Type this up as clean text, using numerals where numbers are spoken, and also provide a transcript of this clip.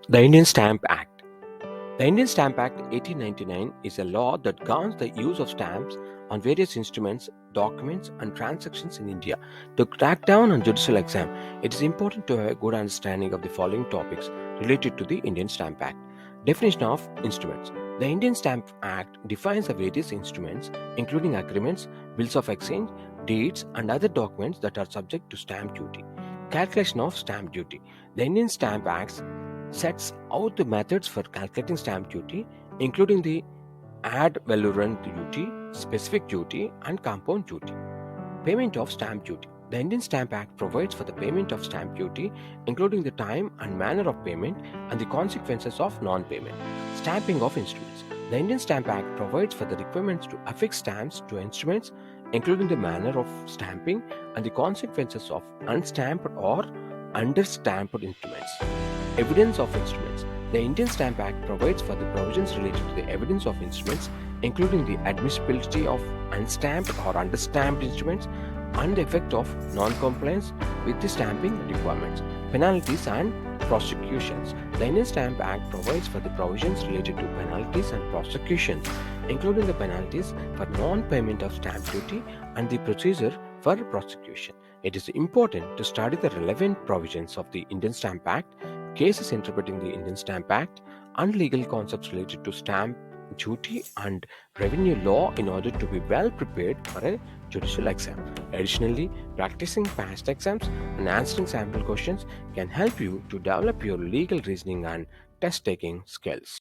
The Indian Stamp Act. The Indian Stamp Act 1899 is a law that governs the use of stamps on various instruments, documents, and transactions in India. To crack down on judicial exam, it is important to have a good understanding of the following topics related to the Indian Stamp Act. Definition of instruments. The Indian Stamp Act defines the various instruments, including agreements, bills of exchange, deeds, and other documents that are subject to stamp duty. Calculation of stamp duty. The Indian Stamp Act sets out the methods for calculating stamp duty, including the ad valorem duty, specific duty, and compound duty. Payment of stamp duty. The Indian Stamp Act provides for the payment of stamp duty, including the time and manner of payment and the consequences of non payment. Stamping of instruments. The Indian Stamp Act provides for the requirements to affix stamps to instruments, including the manner of stamping and the consequences of unstamped or understamped instruments. Evidence of instruments. The Indian Stamp Act provides for the provisions related to the evidence of instruments, including the admissibility of unstamped or understamped instruments and the effect of non-compliance with the stamping requirements. Penalties and prosecutions. The Indian Stamp Act provides for the provisions related to penalties and prosecutions, including the penalties for non-payment of stamp duty and the procedure for prosecution. It is important to study the relevant provisions of the Indian Stamp Act, cases interpreting the Indian Stamp Act, and legal concepts related to stamp duty and revenue law in order to be well prepared for a judicial exam. Additionally, practicing past exams and answering sample questions can help you to develop your legal reasoning and test taking skills.